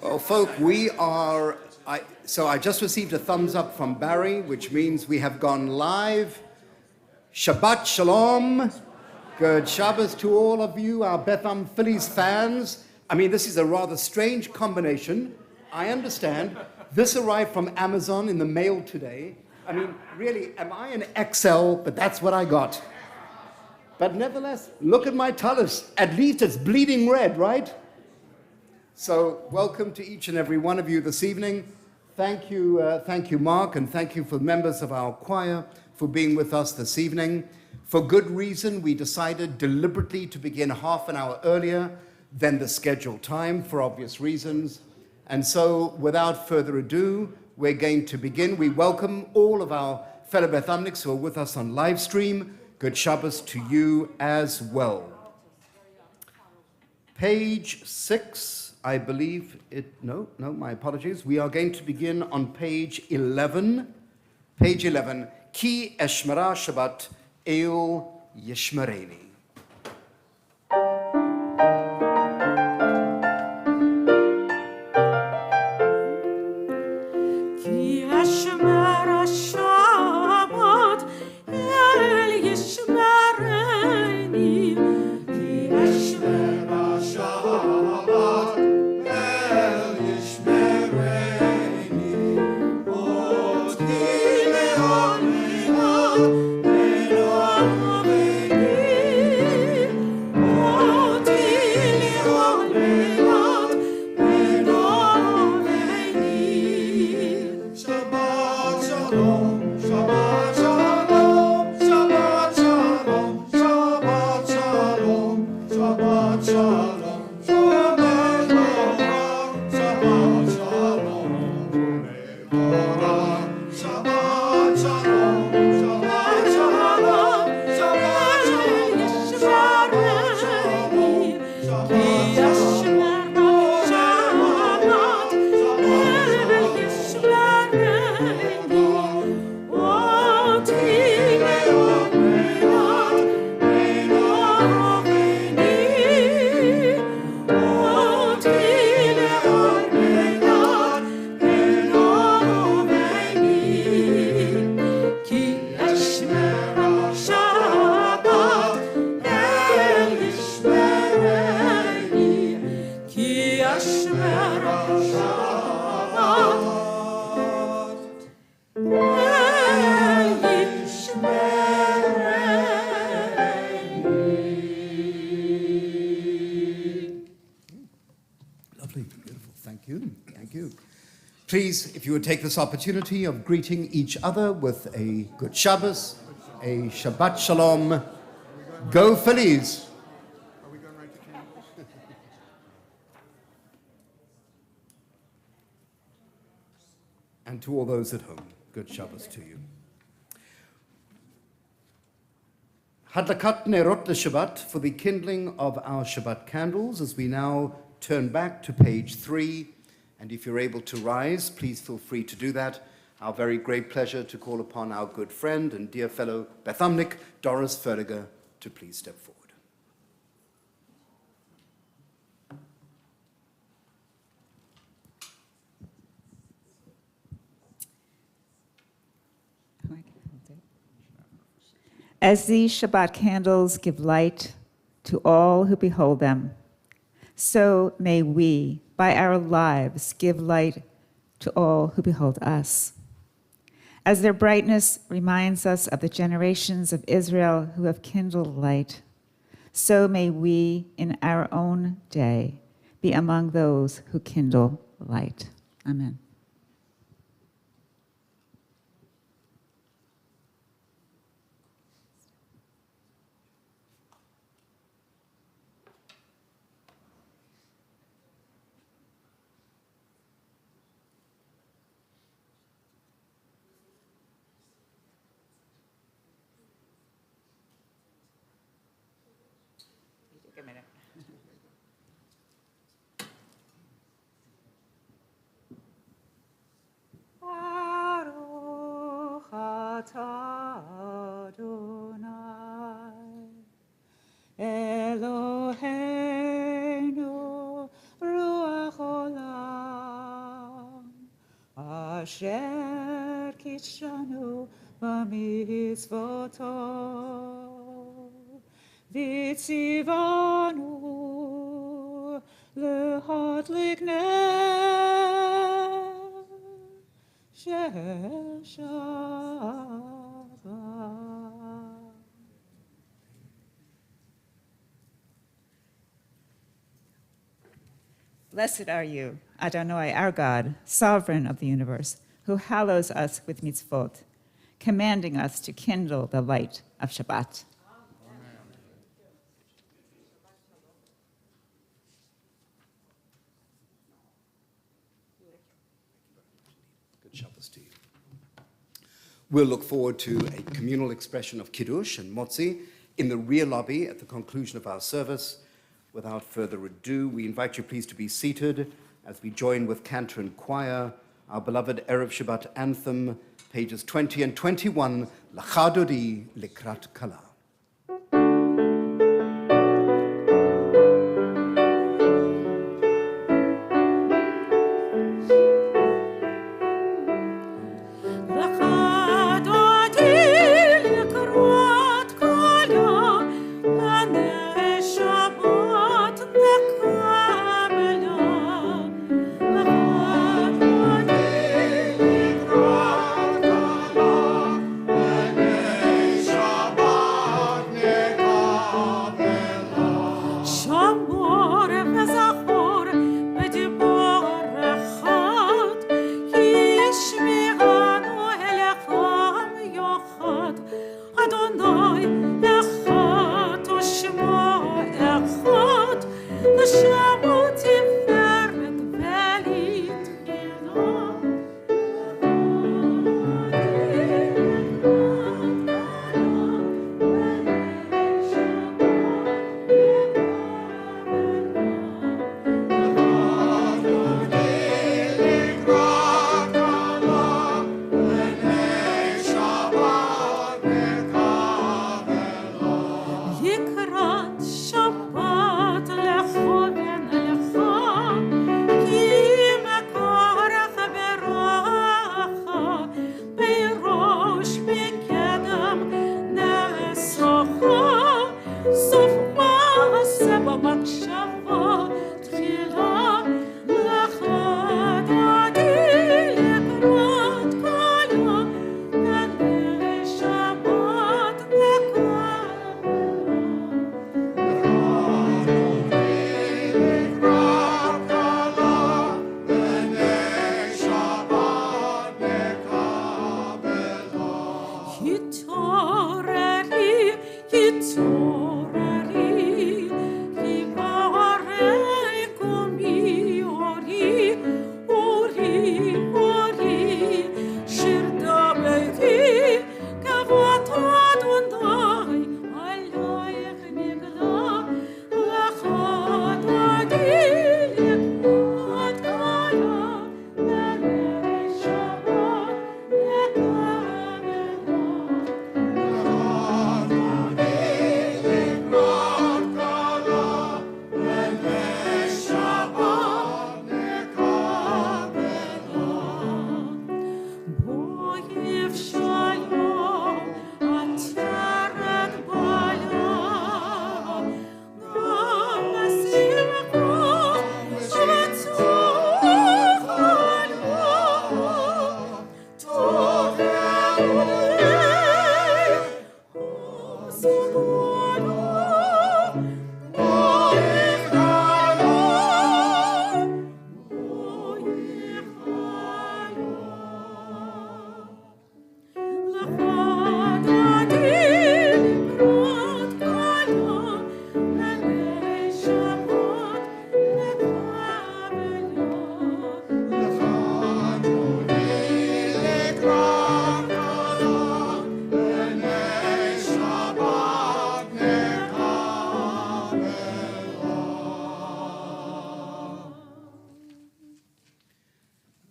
Well, folk, so I just received a thumbs up from Barry, which means we have gone live. Shabbat Shalom. Good Shabbos to all of you, our Betham Phillies fans. I mean, this is a rather strange combination. I understand. This arrived from Amazon in the mail today. I mean, really, am I an XL? But that's what I got. But nevertheless, look at my tallis. At least it's bleeding red, right? So welcome to each and every one of you this evening. Thank you, Mark, and thank you for members of our choir for being with us this evening. For good reason, we decided deliberately to begin half an hour earlier than the scheduled time for obvious reasons. And so, without further ado, we're going to begin. We welcome all of our fellow Bethamniks who are with us on live stream. Good Shabbos to you as well. Page 6. I believe no, my apologies. We are going to begin on page 11. Page 11. Ki eshmera Shabbat el yishmereni. Ki eshmera Shabbat el yishmereni. Ki eshmera Shabbat el yishmereni. Oti leon Please, if you would take this opportunity of greeting each other with a good Shabbos, a Shabbat Shalom. Go Phillies! Are we going right to candles? And to all those at home, good Shabbos to you. Hadlakat Nerot Shabbat for the kindling of our Shabbat candles as we now turn back to page 3. And if you're able to rise, please feel free to do that. Our very great pleasure to call upon our good friend and dear fellow Bethamnik, Doris Ferdiger, to please step forward. As these Shabbat candles give light to all who behold them, so may we, by our lives, give light to all who behold us. As their brightness reminds us of the generations of Israel who have kindled light, so may we, in our own day, be among those who kindle light. Amen. A minute. asher kitshanu b'mitzvoto v'tzivanu lehadlik ner shel Shabbat. Blessed are you, Adonai, our God, sovereign of the universe, who hallows us with mitzvot, commanding us to kindle the light of Shabbat. Good Shabbos to you. We'll look forward to a communal expression of Kiddush and Motzi in the rear lobby at the conclusion of our service. Without further ado, we invite you please to be seated as we join with cantor and choir our beloved Erev Shabbat anthem, pages 20 and 21, L'chadodi Likrat Kala.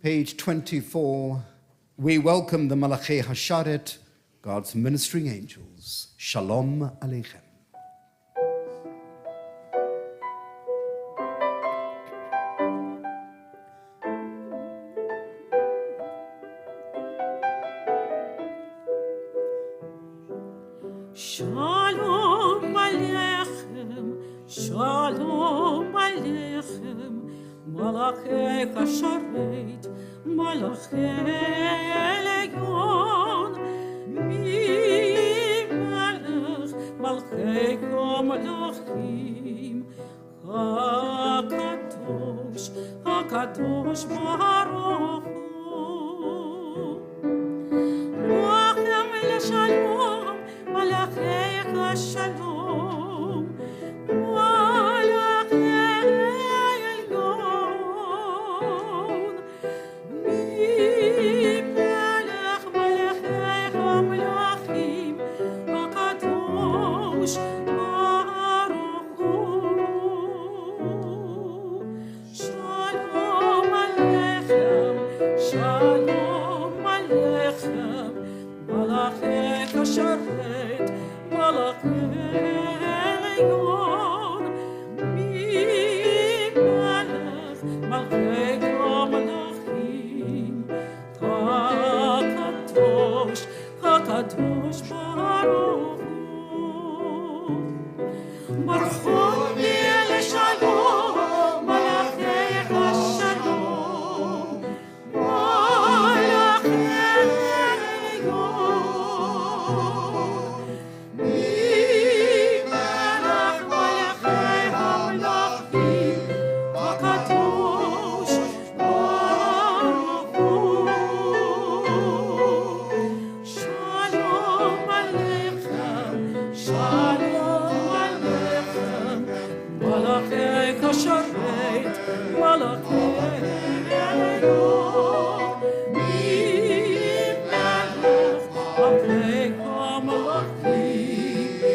Page 24, we welcome the Malachei Hasharet, God's ministering angels. Shalom Aleichem. Shalom Aleichem, Malachei Hasharet, Malachei Elyon, Mi Melech, Malchei Malachim, HaKadosh, HaKadosh Baruch Hu. Ruachem LeShalom, Malachei HaShalom, HaKadosh Baruch Hu. Baruch LeShalom, Malachei HaShalom, Malachei Elyon, Mi Melech Malachei HaMelachim, HaKadosh Baruch Hu. Shalom Aleichem, Shalom Aleichem, Malachei Hasharet, Malachei Elyon, Mi Melech Malachei HaMelachim,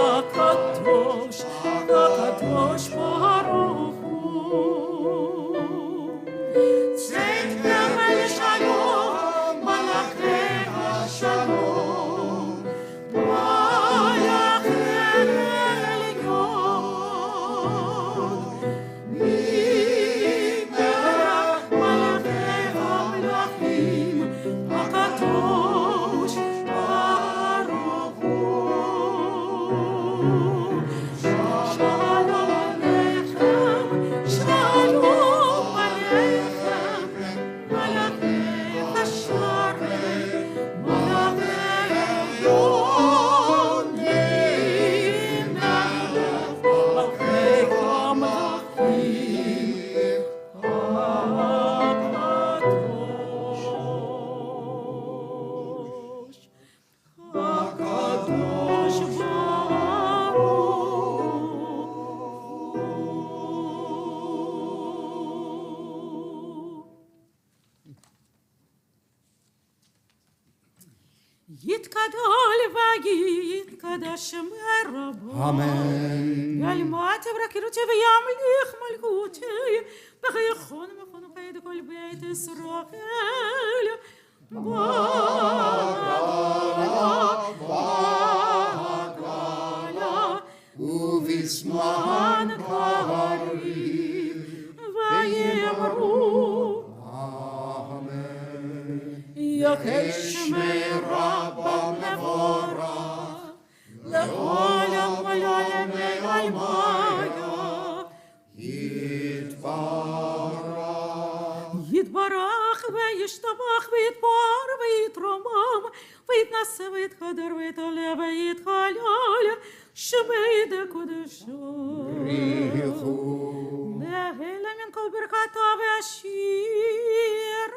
HaKadosh, HaKadosh Baruch Hu. Tzedkem LeShalom, Malachei HaShalom, Malachei Elyon, Mi Melech Malachei HaMelachim, HaKadosh Baruch Hu. Shalom Aleichem, Shalom Aleichem, Malachei Hasharet, Malachei Elyon, Mi Melech Malachei HaMelachim, HaKadosh, HaKadosh Yitkadol v'yitkadash merabo. Amen. Yalmat v'rakirute v'yamlich malchute. B'chayachon v'chon v'chayed kol beit Yisrael. Ba'agala Uvisman karim v'yemru. Yakesh merabba mevorach le'olam v'lolam ve'almaya Yitbarach ve'yishtabach ve'yitbar ve'yitromam ve'yitnase ve'yitchader ve'yitoleh ve'yitchalal Shemei dekodesho Le'ela min kol birkata ve'ashirata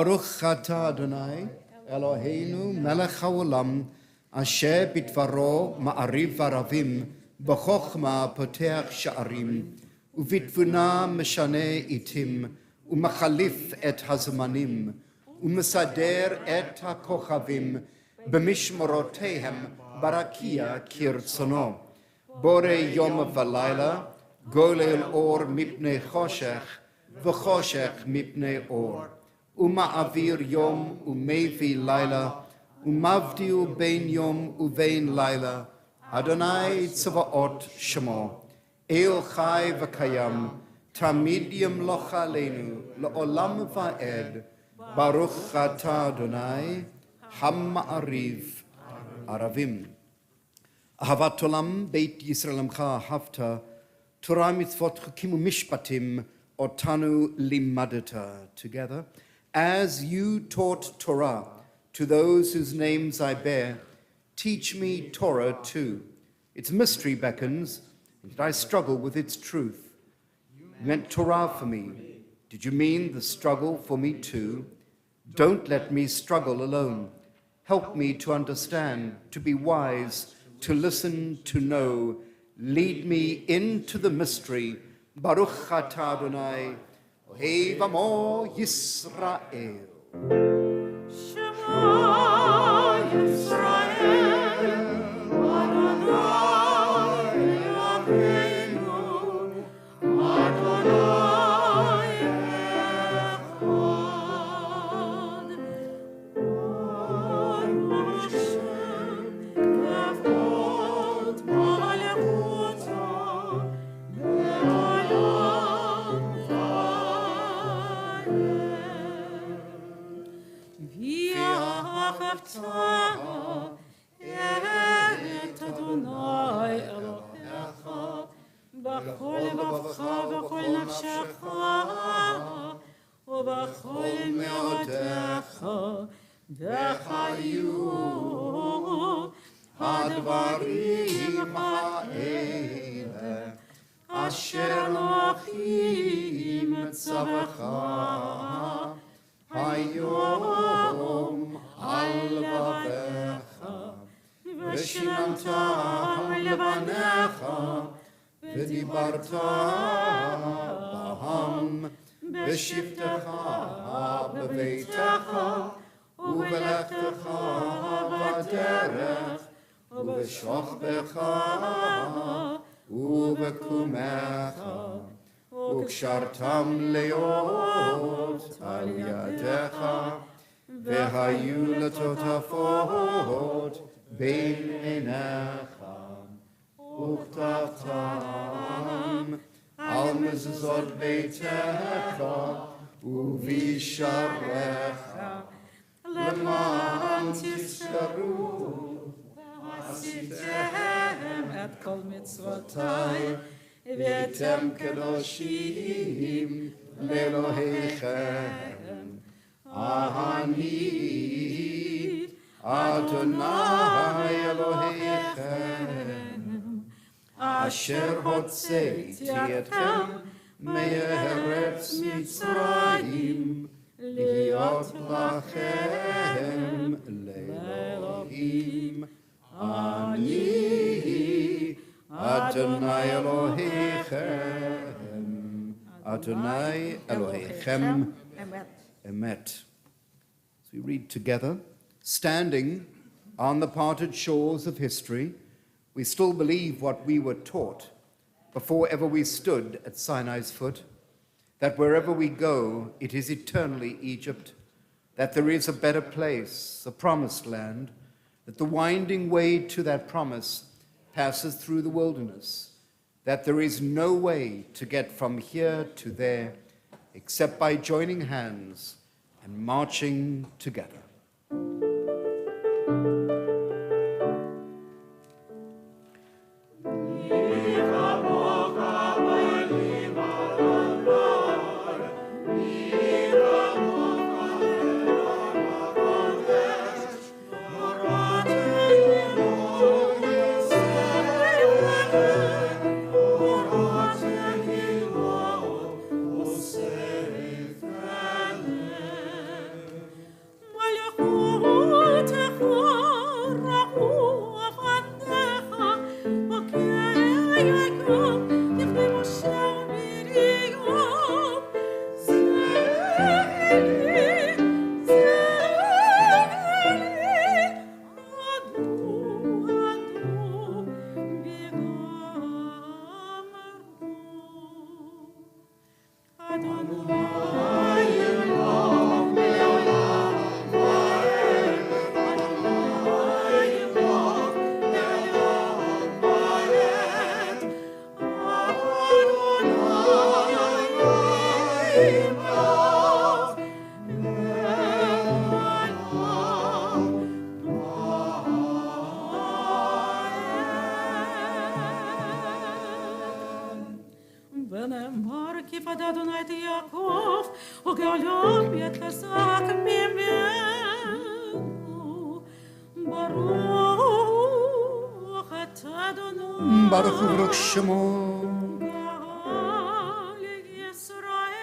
Baruch atah Adonai, Eloheinu melech haolam, asher bidvaro ma'ariv v'aravim, b'chochma poteach sha'arim, uvitvuna meshane itim, umachalif et hazmanim, umesader et hakochavim, b'mishmorotehem barakia kirtzono. Bore yom v'layla, golel or mipnei choshech, v'choshech mipnei or. Uma'avir yom umevi layla, umavdiu bein yom uvein layla, Adonai tzavaot shemo. El chai v'kayam, tamid yamloch aleinu, la'olam va'ed, Baruch atah Adonai, hama'ariv aravim. Ahavat olam beit Yisrael amcha havta, Torah mitzvot chukim umishpatim, otanu limadata. Together, as you taught Torah to those whose names I bear, teach me Torah too. Its mystery beckons, and I struggle with its truth. You meant Torah for me. Did you mean the struggle for me too? Don't let me struggle alone. Help me to understand, to be wise, to listen, to know. Lead me into the mystery. Baruch atah Adonai, Ohev Amo Yisrael. Shema Yisrael, Adonai Eloheinu, Adonai Echad. Baruch Shem Kavod Malachuto, Be'olam Va'ed. V'ahavta et Adonai Elohecha b'chol לבבך ובכל נפשך ובכל מאודך וחיו הדברים האלה אשר נוחים צווך היום על לבבך ושיננתם לבניך ודיברת בהם בשבתך בביתך ובלכתך בדרך ובשוכבך ובקומך וקשרתם להיות על ידך והיו לטוטפות בין עיניך וכתבתם על מזוזות ביתך ובשעריך למען תזכרו ועשיתם את כל מצוותיי והייתם קדושים לאלוהיכם. אני אדוני אלוהיכם אשר הוצאתי אתכם מארץ מצרים להיות לכם לאלוהים. אני אדוני אלוהיכם, אדוני אלוהיכם, emet. So we read together, standing on the parted shores of history, we still believe what we were taught before ever we stood at Sinai's foot, that wherever we go, it is eternally Egypt, that there is a better place, a promised land, that the winding way to that promise passes through the wilderness, that there is no way to get from here to there except by joining hands and marching together. Adonai את יעקב, וגאלו בי את חזק ממנו. ברוך את אדוני. Baruch Baruch Shemo. גאל ישראל.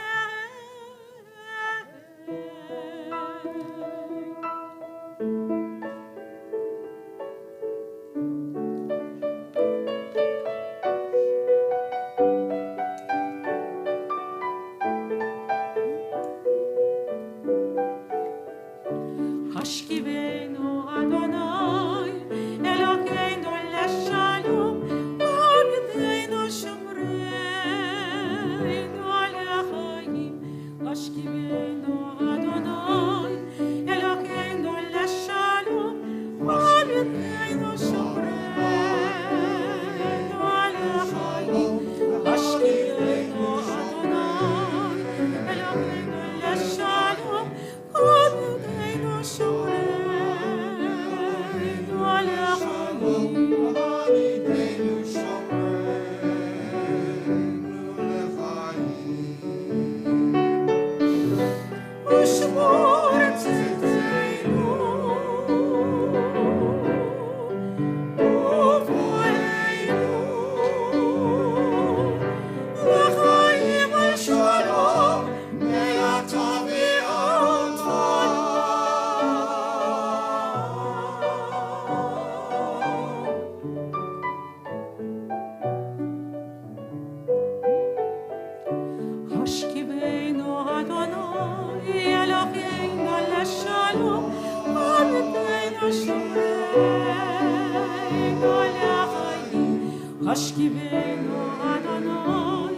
השכיבנו אדוני, אלוקינו לשלום, עבדנו שומרנו על החיים. השכיבנו אדוני, אלוקינו לשלום, עבדנו שומרנו על החיים. השכיבנו אדוני, אלוקינו לשלום, עבדנו שומרנו על החיים. ושמור צאתנו ובואנו לחיים ולשלום מעתה ועד עולם. השכיבנו אדוני, אלוקינו לשלום, עבדנו שומרנו לחיים. השכיבנו אדוני,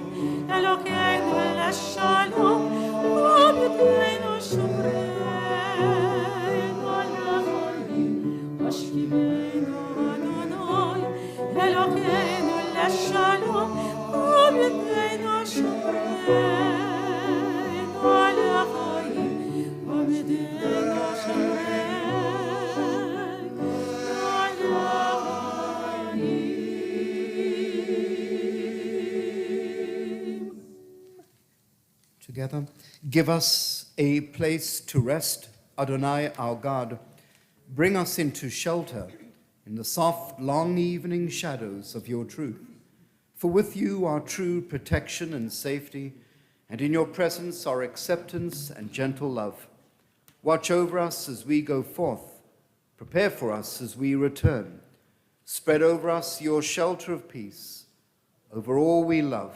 אלוקינו לשלום, עבדנו שומרנו לחיים. השכיבנו אדוני, אלוקינו לשלום, עבדנו שומרנו על החיים. עבדנו שומרנו על החיים. Together, give us a place to rest, Adonai our God. Bring us into shelter in the soft, long evening shadows of your truth. For with you are true protection and safety, and in your presence are acceptance and gentle love. Watch over us as we go forth. Prepare for us as we return. Spread over us your shelter of peace, over all we love,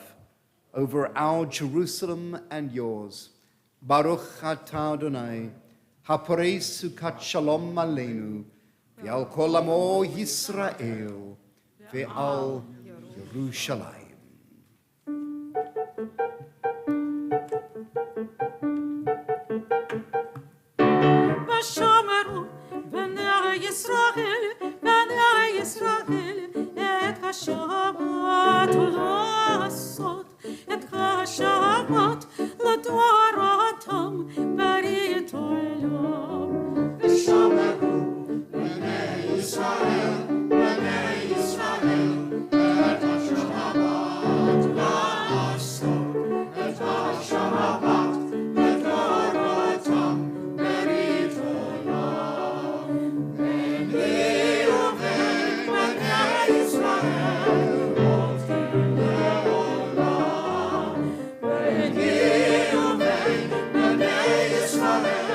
over our Jerusalem and yours. Baruch atah Adonai, haporei sukat shalom aleinu, ve'al kol amo Yisrael, ve'al Yerushalayim. ושמרו בני ישראל, את השבת לעשות, את השבת לדורתם ברית עולם. ושמרו בני ישראל, את השבת לעשות, את השבת לדורתם ברית עולם. בני ובן בני ישראל עובדים לעולם. בני ובן בני ישראל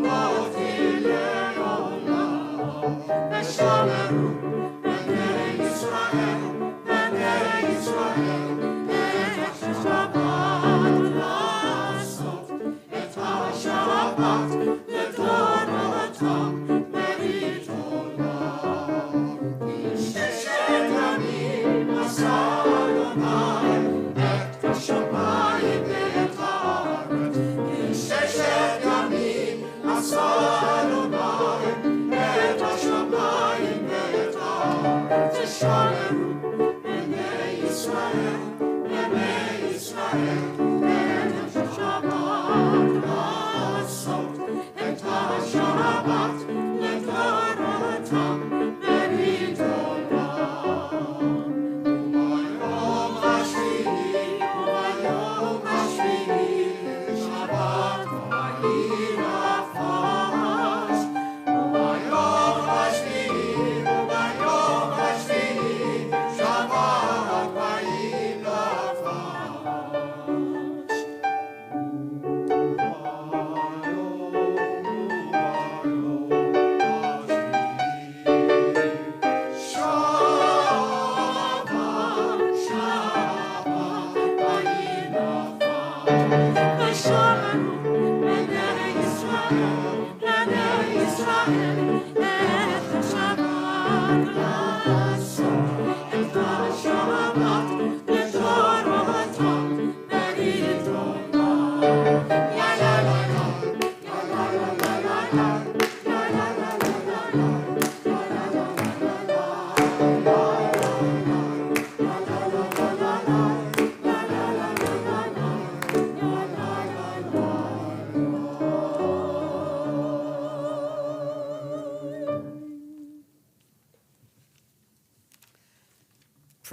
עובדים לעולם. ושמרו בני ישראל, את השבת לעשות, את השבת לדורתם ברית עולם. ששת ימים עשה אדוני את השמיים ואת הארץ. ששת ימים עשה אדוני את השמיים ואת הארץ. ושמרו בני ישראל, את השבת לעשות, את השבת לדורתם ברית עולם. וביום השביעי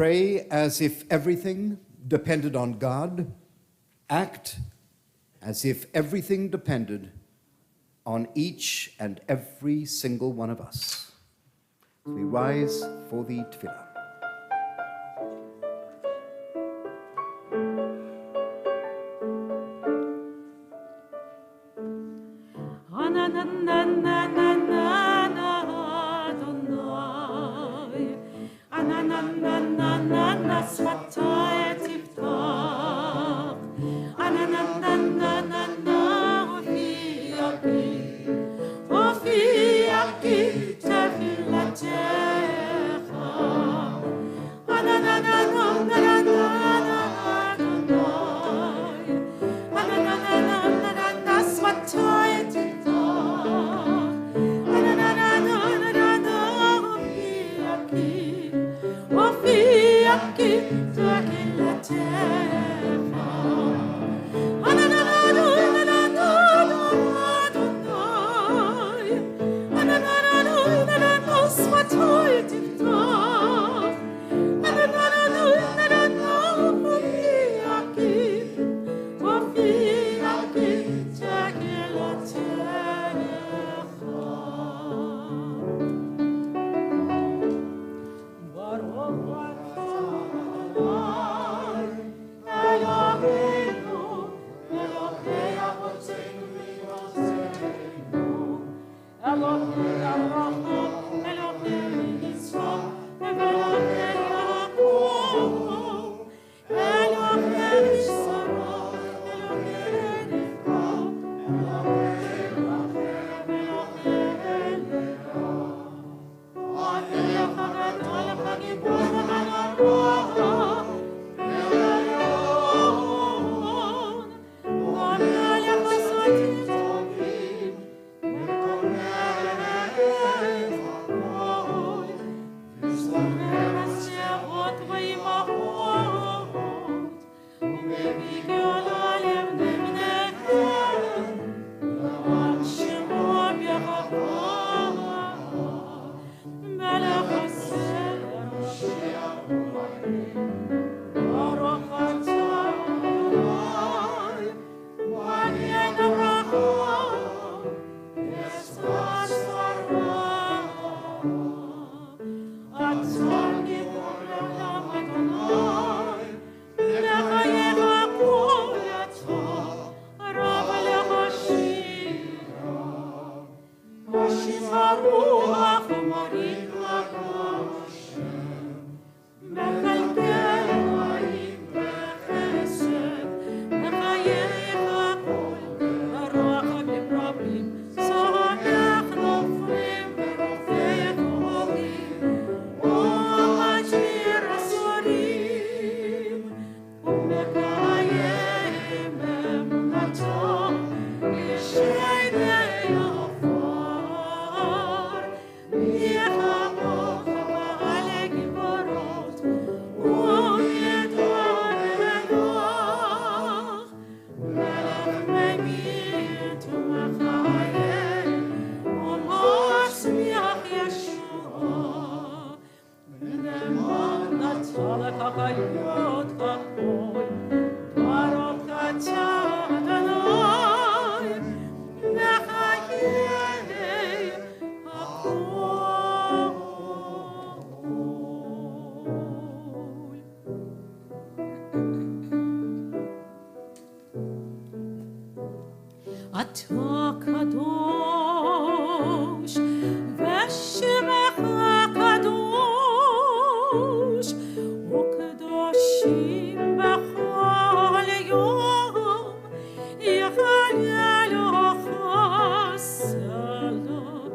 Pray as if everything depended on God. Act as if everything depended on each and every single one of us. We rise for the tefillah. אתה קדוש ושמך קדוש וקדושים בכל יום יחללוך סלום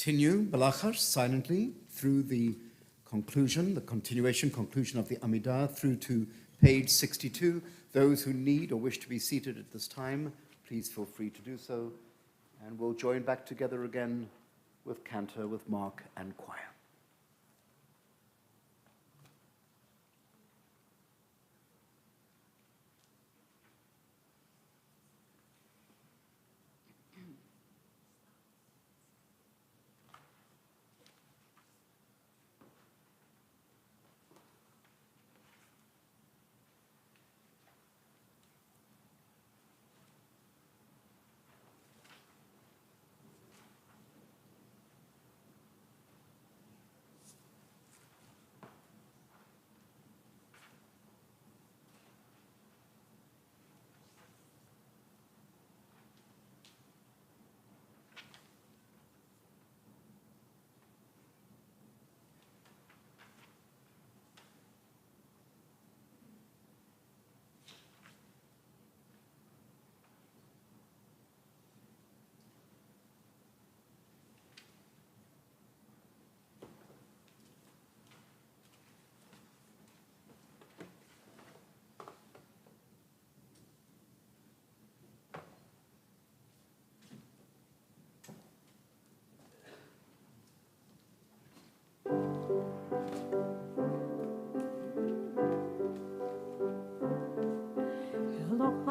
continue, Balachar, silently through the conclusion of the Amidah through to page 62. Those who need or wish to be seated at this time, please feel free to do so. And we'll join back together again with cantor, with Mark and choir.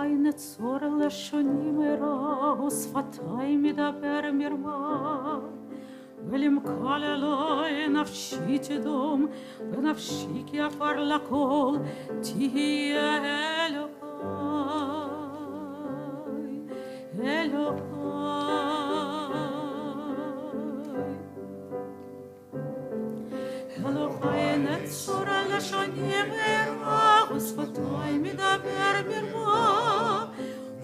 אלוהי נצור לשוני מרע ושפתי מדבר מרמה ולמקל אלוהי נפשי תדום ונפשי כעפר לכל תהיה אלוהי אלוהי נצור לשוני מרע ושפתי מדבר מרמה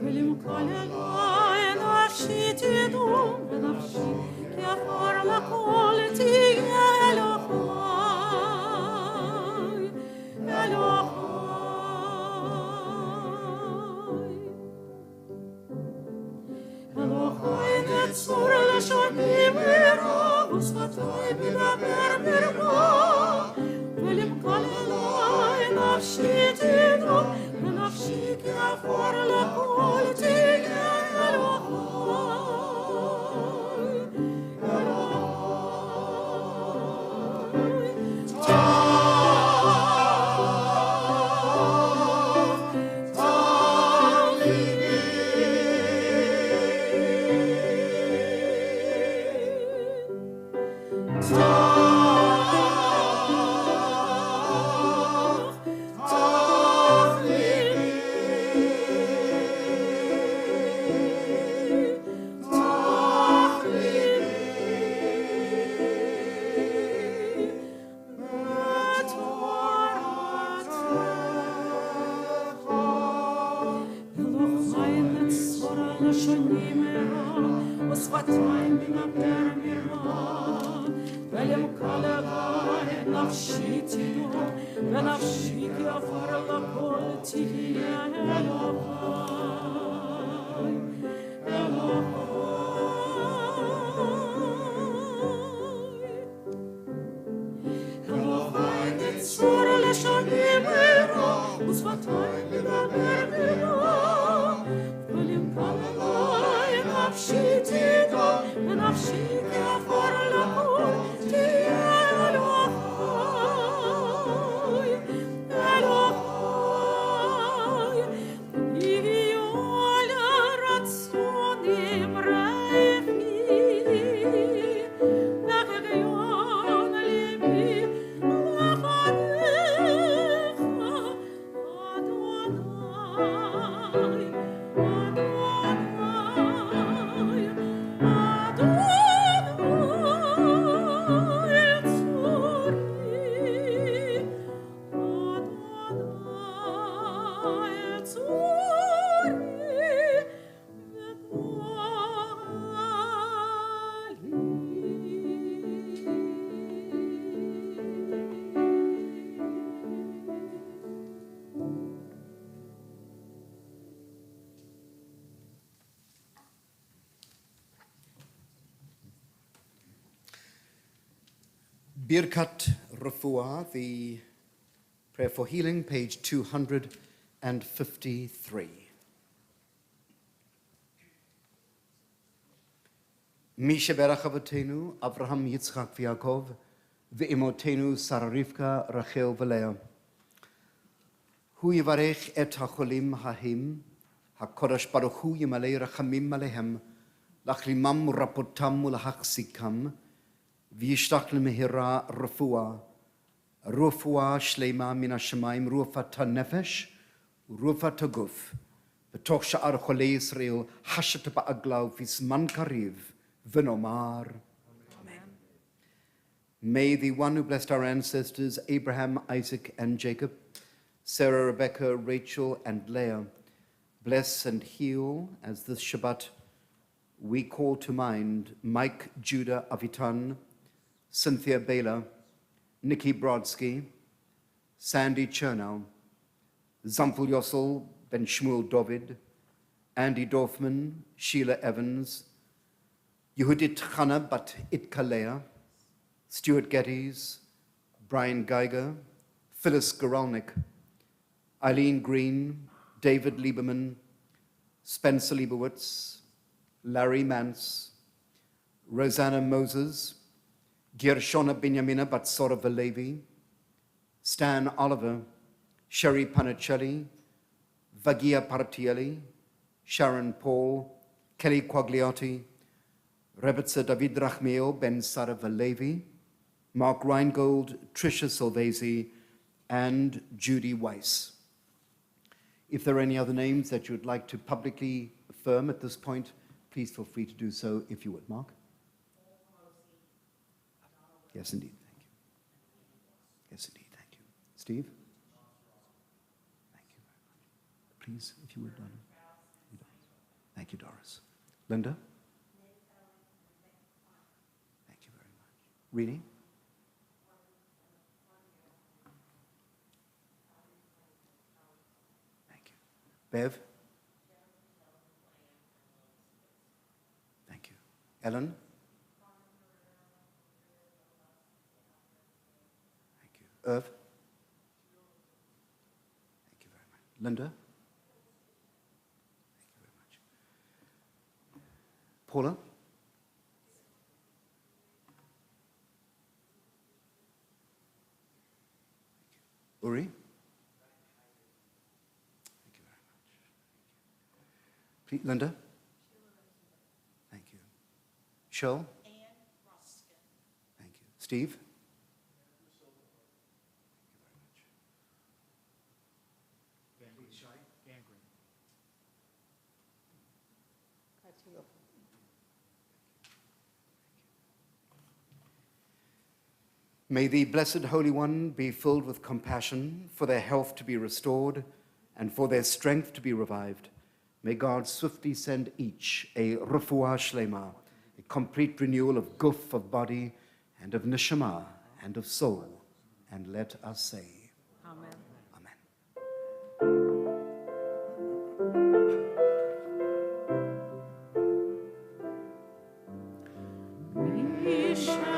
ולמקל אלוהי נפשי תדום ונפשי כעפר לכל תהיה אלוהי אלוהי נצור לשוני מרע ושפתי מדבר מרמה ולמקל אלוהי נפשי תדום ונפשי כעפר לכל תהיה Birkat Refuah, the prayer for healing, page 253. Mi sheberach avotenu, Avraham, Yitzchak, v'Yaakov, ve'imotenu, Sarah, Rivka, Rachel, v'Leah. Hu yivarech et hacholim hahim, hakodesh baruch hu yimalei rachamim alehem, lachlimam rapotam ulahachzikam, v'yishtach lemehira refuah, refuah shlema min hashemayim, ruafat hanefesh, ruafat haguf, v'toch sha'ar cholei Yisrael, hashet ba'aglav, v'zman kariv, v'nomar. May the one who blessed our ancestors, Abraham, Isaac, and Jacob, Sarah, Rebecca, Rachel, and Leah, bless and heal as this Shabbat we call to mind Mike, Judah, Avitan, Cynthia Baylor, Nikki Brodsky, Sandy Chernow, Zamful Yossel, Ben Shmuel Dovid, Andy Dorfman, Sheila Evans, Yehudit Chana Bat Itkalea, Stuart Geddes, Brian Geiger, Phyllis Goralnik, Eileen Green, David Lieberman, Spencer Liebowitz, Larry Mance, Rosanna Moses, Gershona Binyamina Batsora Valevi, Stan Oliver, Sherry Panicelli, Vagia Partielli, Sharon Paul, Kelly Quagliotti, Rebetza David Rachmeo Ben Sara Valevi, Mark Reingold, Tricia Silvesi, and Judy Weiss. If there are any other names that you would like to publicly affirm at this point, please feel free to do so if you would. Mark? Yes, indeed. Thank you. Yes, indeed. Thank you. Steve? Thank you very much. Please, if you would, Donna. Thank you, Doris. Linda? Thank you very much. Reading? Bev? Thank you. Ellen? Thank you. Irv? Thank you very much. Linda? Thank you very much. Paula? Uri? Please, Linda? Thank you. Cheryl? Thank you. Steve? May the Blessed Holy One be filled with compassion for their health to be restored and for their strength to be revived. May God swiftly send each a refuah shlema, a complete renewal of guf, of body, and of neshama, and of soul. And let us say, Amen. Amen. Strength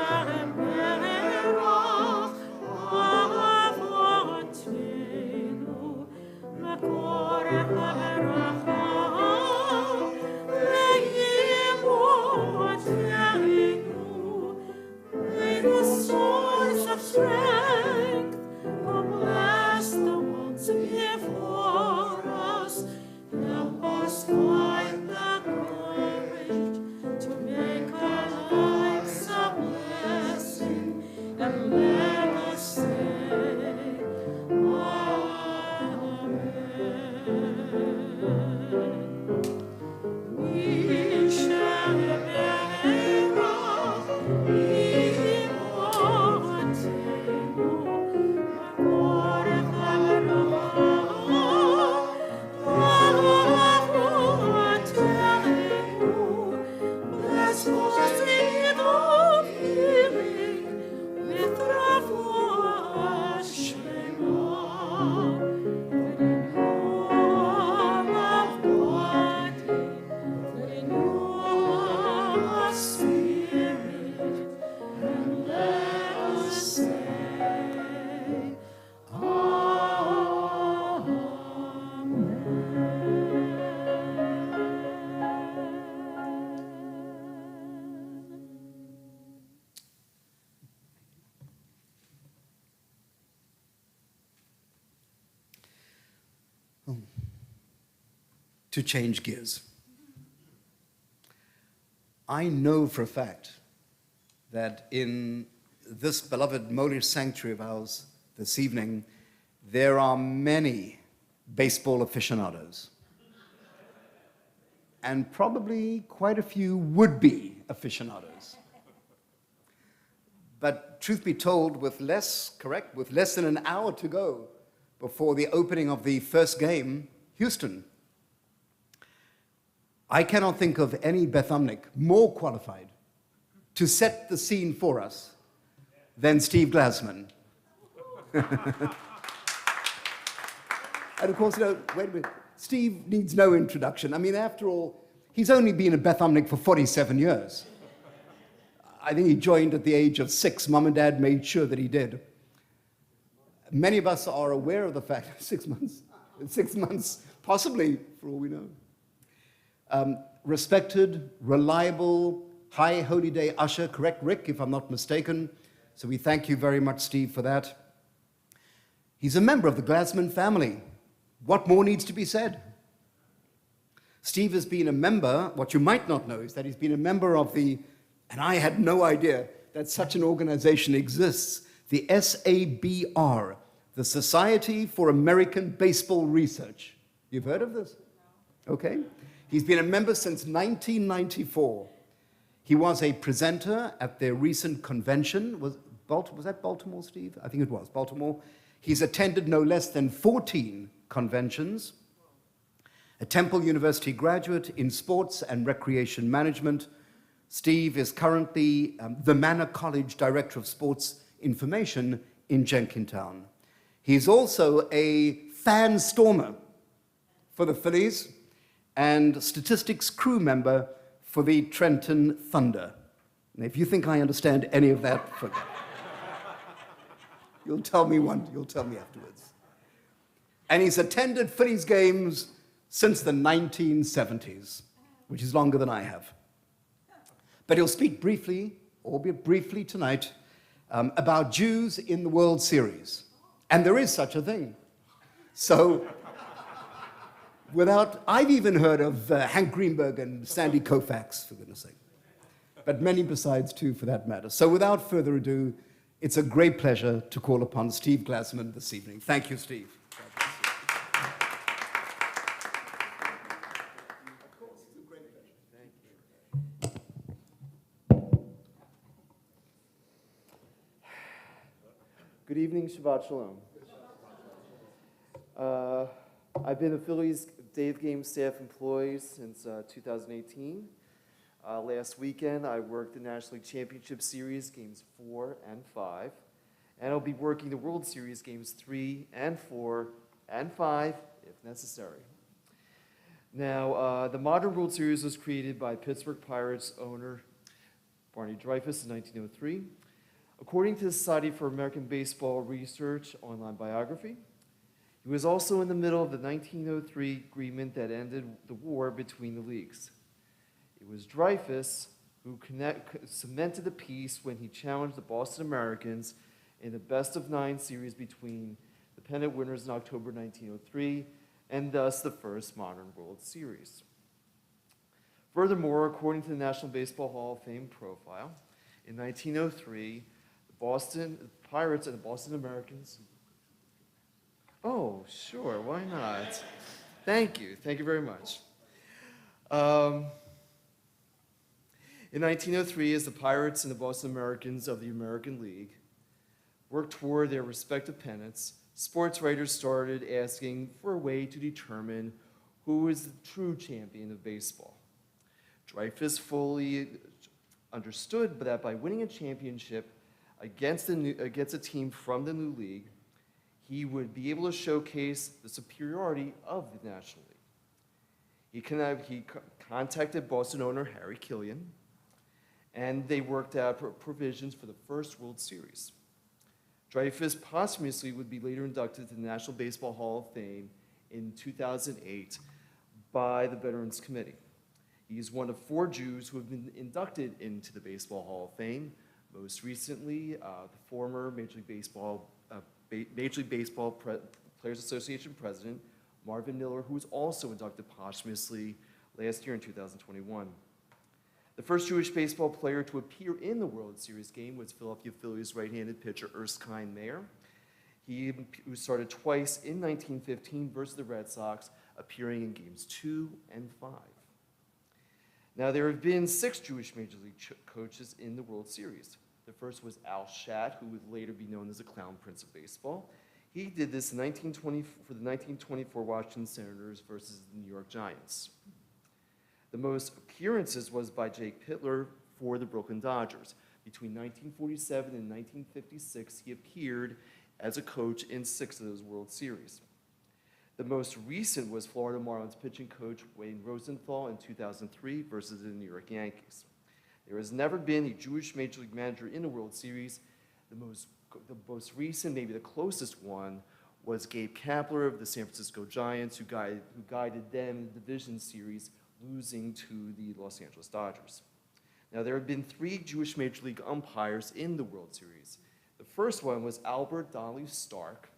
to change gears. I know for a fact that in this beloved Molish sanctuary of ours this evening, there are many baseball aficionados, and probably quite a few would-be aficionados. But truth be told, with less than an hour to go before the opening of the first game, Houston, I cannot think of any Bethumnik more qualified to set the scene for us than Steve Glasman. And of course, wait a minute, Steve needs no introduction. I mean, after all, he's only been a Bethumnik for 47 years. I think he joined at the age of 6. Mom and Dad made sure that he did. Many of us are aware of the fact, 6 months, possibly, for all we know. Respected, reliable, high holy day usher, correct, Rick, if I'm not mistaken. So we thank you very much, Steve, for that. He's a member of the Glasman family. What more needs to be said? Steve has been a member, what you might not know is that he's been a member of the, and I had no idea that such an organization exists, the SABR, the Society for American Baseball Research. You've heard of this? Okay. He's been a member since 1994. He was a presenter at their recent convention. Was that Baltimore, Steve? I think it was, Baltimore. He's attended no less than 14 conventions. A Temple University graduate in sports and recreation management, Steve is currently the Manor College Director of Sports Information in Jenkintown. He's also a fan stormer for the Phillies and statistics crew member for the Trenton Thunder. And if you think I understand any of that, forget it. You'll tell me afterwards. And he's attended Phillies games since the 1970s, which is longer than I have. But he'll speak briefly, albeit briefly tonight, about Jews in the World Series. And there is such a thing. So, I've even heard of Hank Greenberg and Sandy Koufax, for goodness sake. But many besides, too, for that matter. So without further ado, it's a great pleasure to call upon Steve Glasman this evening. Thank you, Steve. Good evening, Shabbat Shalom. I've been a Phillies Day of Game staff employee since 2018. Last weekend, I worked the National League Championship Series, games 4 and 5. And I'll be working the World Series, games 3 and 4 and 5, if necessary. Now, the modern World Series was created by Pittsburgh Pirates owner Barney Dreyfuss in 1903. According to the Society for American Baseball Research online biography, he was also in the middle of the 1903 agreement that ended the war between the leagues. It was Dreyfuss who cemented the peace when he challenged the Boston Americans in the best-of-9 series between the pennant winners in October 1903, and thus the first modern World Series. Furthermore, according to the National Baseball Hall of Fame profile, in 1903, the Pirates and the Boston Americans. Oh, sure, why not? Thank you very much. In 1903, as the Pirates and the Boston Americans of the American League worked toward their respective pennants, sports writers started asking for a way to determine who is the true champion of baseball. Dreyfuss fully understood that by winning a championship against a team from the new league, he would be able to showcase the superiority of the National League. He contacted Boston owner Harry Killian, and they worked out provisions for the first World Series. Dreyfuss posthumously would be later inducted to the National Baseball Hall of Fame in 2008 by the Veterans Committee. He is one of 4 Jews who have been inducted into the Baseball Hall of Fame. Most recently, the former Major League Baseball Players Association president, Marvin Miller, who was also inducted posthumously last year in 2021. The first Jewish baseball player to appear in the World Series game was Philadelphia Phillies right-handed pitcher Erskine Mayer. He started twice in 1915 versus the Red Sox, appearing in games 2 and 5. Now, there have been 6 Jewish Major League coaches in the World Series. The first was Al Schatt, who would later be known as the Clown Prince of Baseball. He did this in 1920 for the 1924 Washington Senators versus the New York Giants. The most appearances was by Jake Pitler for the Brooklyn Dodgers. Between 1947 and 1956, he appeared as a coach in 6 of those World Series. The most recent was Florida Marlins pitching coach Wayne Rosenthal in 2003 versus the New York Yankees. There has never been a Jewish Major League manager in the World Series. The most recent, maybe the closest one, was Gabe Kapler of the San Francisco Giants, who guided them in the division series, losing to the Los Angeles Dodgers. Now, there have been 3 Jewish Major League umpires in the World Series. The first one was Albert Donnelly Stark,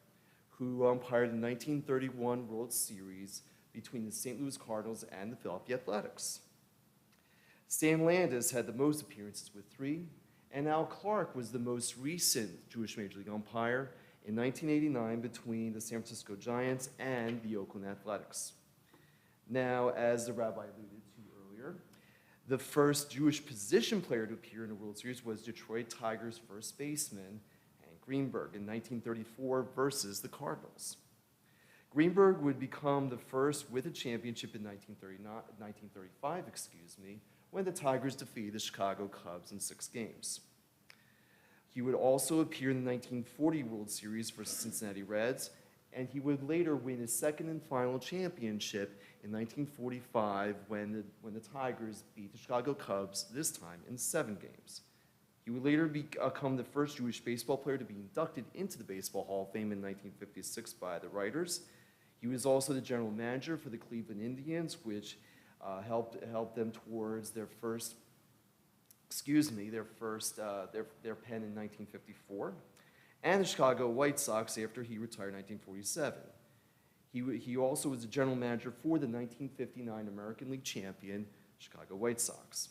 who umpired the 1931 World Series between the St. Louis Cardinals and the Philadelphia Athletics. Stan Landis had the most appearances with 3, and Al Clark was the most recent Jewish Major League umpire in 1989 between the San Francisco Giants and the Oakland Athletics. Now, as the rabbi alluded to earlier, the first Jewish position player to appear in a World Series was Detroit Tigers first baseman Hank Greenberg in 1934 versus the Cardinals. Greenberg would become the first with a championship in 1935, when the Tigers defeated the Chicago Cubs in 6 games. He would also appear in the 1940 World Series versus Cincinnati Reds, and he would later win his second and final championship in 1945 when the Tigers beat the Chicago Cubs, this time in 7 games. He would later become the first Jewish baseball player to be inducted into the Baseball Hall of Fame in 1956 by the writers. He was also the general manager for the Cleveland Indians, which helped them towards their pen in 1954, and the Chicago White Sox after he retired in 1947. He also was the general manager for the 1959 American League champion Chicago White Sox.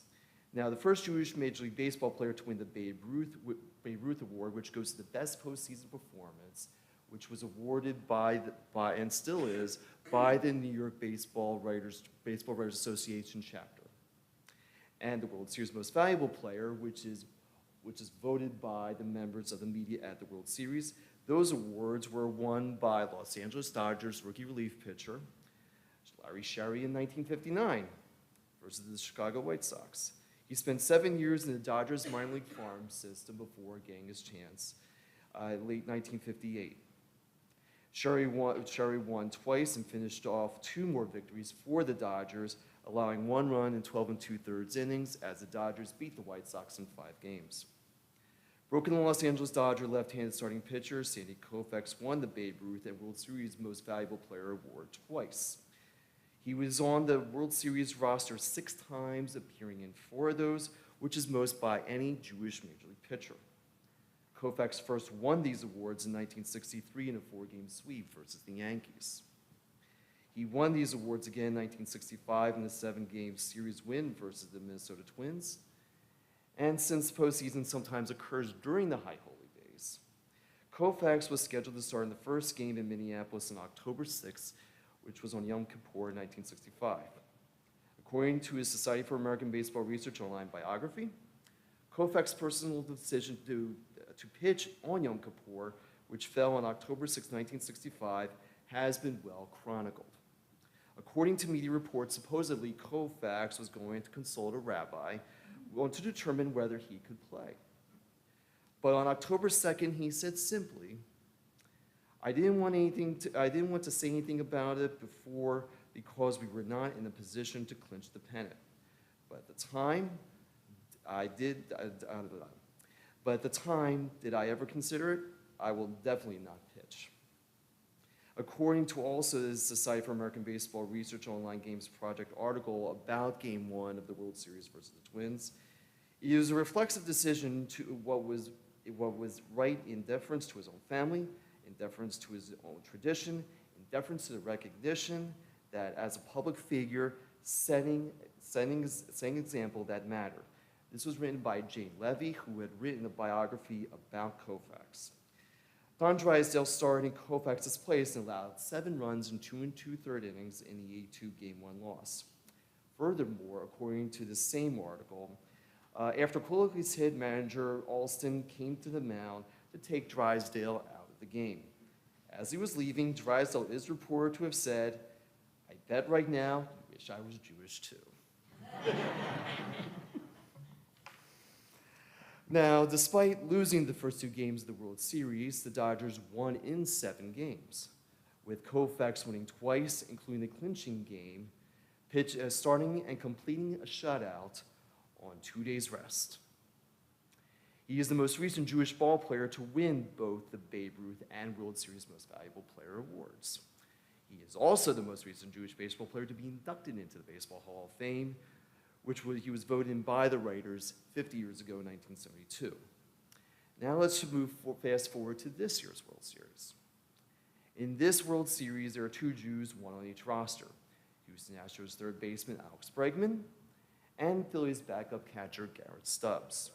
Now, the first Jewish Major League Baseball player to win the Babe Ruth Award, which goes to the best postseason performance, which was awarded by and still is by the New York Baseball Writers Association chapter. And the World Series Most Valuable Player, which is voted by the members of the media at the World Series. Those awards were won by Los Angeles Dodgers rookie relief pitcher Larry Sherry in 1959 versus the Chicago White Sox. He spent 7 years in the Dodgers minor league farm system before getting his chance late 1958. Sherry won twice and finished off 2 more victories for the Dodgers, allowing 1 run in 12 2/3 innings as the Dodgers beat the White Sox in 5 games. Broken Los Angeles Dodger left-handed starting pitcher Sandy Koufax won the Babe Ruth and World Series Most Valuable Player award twice. He was on the World Series roster 6 times, appearing in 4 of those, which is most by any Jewish Major League pitcher. Koufax first won these awards in 1963 in a 4-game sweep versus the Yankees. He won these awards again in 1965 in a 7-game series win versus the Minnesota Twins. And since postseason sometimes occurs during the High Holy Days, Koufax was scheduled to start in the first game in Minneapolis on October 6th, which was on Yom Kippur in 1965. According to his Society for American Baseball Research online biography, Koufax's personal decision to pitch on Yom Kippur, which fell on October 6, 1965, has been well chronicled. According to media reports, supposedly Koufax was going to consult a rabbi to determine whether he could play. But on October 2nd, he said simply, I didn't want to say anything about it before because we were not in a position to clinch the pennant. But at the time, did I ever consider it? I will definitely not pitch. According to also the Society for American Baseball Research Online Games Project article about Game 1 of the World Series versus the Twins, it was a reflexive decision to what was right in deference to his own family, in deference to his own tradition, in deference to the recognition that as a public figure, setting example that mattered. This was written by Jane Levy, who had written a biography about Koufax. Don Drysdale started in Koufax's place and allowed 7 runs in 2 2/3 innings in the 8-2 Game 1 loss. Furthermore, according to the same article, after Koufax hit, manager Alston came to the mound to take Drysdale out of the game. As he was leaving, Drysdale is reported to have said, "I bet right now you wish I was Jewish too." Now, despite losing the first 2 games of the World Series, the Dodgers won in 7 games, with Koufax winning twice, including the clinching game, starting and completing a shutout on 2 days' rest. He is the most recent Jewish ball player to win both the Babe Ruth and World Series Most Valuable Player awards. He is also the most recent Jewish baseball player to be inducted into the Baseball Hall of Fame, he was voted in by the writers 50 years ago in 1972. Now let's fast forward to this year's World Series. In this World Series, there are 2 Jews, 1 on each roster. Houston Astros third baseman Alex Bregman and Phillies backup catcher Garrett Stubbs.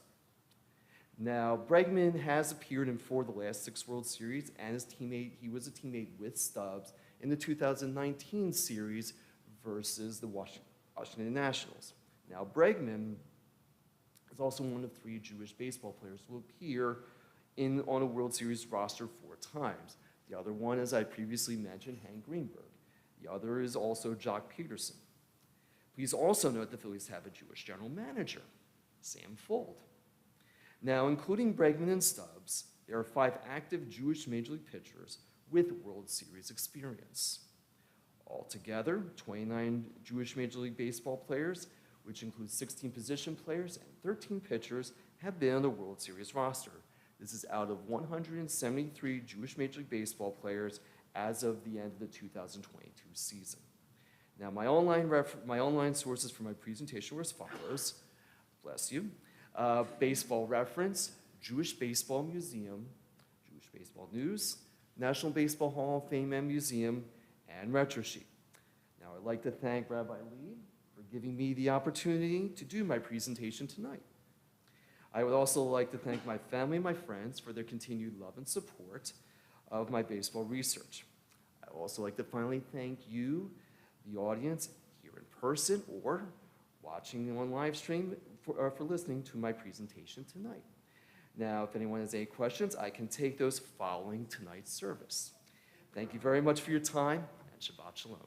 Now, Bregman has appeared in 4 of the last 6 World Series, and he was a teammate with Stubbs in the 2019 series versus the Washington Nationals. Now, Bregman is also one of 3 Jewish baseball players who will appear on a World Series roster 4 times. The other one, as I previously mentioned, Hank Greenberg. The other is also Jock Peterson. Please also note the Phillies have a Jewish general manager, Sam Fuld. Now, including Bregman and Stubbs, there are 5 active Jewish Major League pitchers with World Series experience. Altogether, 29 Jewish Major League Baseball players, which includes 16 position players and 13 pitchers, have been on the World Series roster. This is out of 173 Jewish Major League Baseball players as of the end of the 2022 season. Now, my online sources for my presentation were as follows. Bless you. Baseball Reference, Jewish Baseball Museum, Jewish Baseball News, National Baseball Hall of Fame and Museum, and RetroSheet. Now, I'd like to thank Rabbi Lee for giving me the opportunity to do my presentation tonight. I would also like to thank my family and my friends for their continued love and support of my baseball research. I would also like to finally thank you, the audience, here in person or watching on live stream for listening to my presentation tonight. Now, if anyone has any questions, I can take those following tonight's service. Thank you very much for your time, and Shabbat Shalom.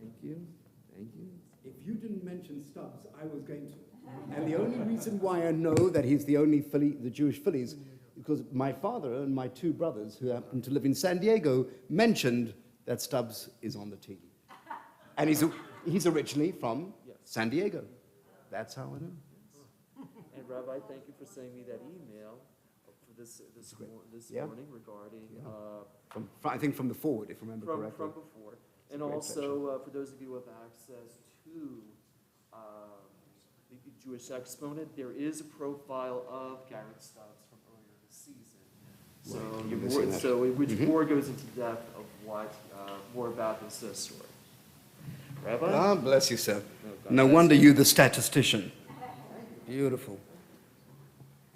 Thank you. Thank you. If you didn't mention Stubbs, I was going to. And the only reason why I know that he's the only the Jewish Phillies, because my father and my 2 brothers, who happen to live in San Diego, mentioned that Stubbs is on the team. And he's originally from San Diego. That's how I know. And Rabbi, thank you for sending me that email for this morning regarding I think from the forward, if I remember correctly. From before. And also, for those of you who have access to the Jewish Exponent, there is a profile of Garrett Stubbs from earlier this season. Which more goes into depth of what more about this story. Rabbi? God bless you, sir. No wonder you the statistician. Beautiful.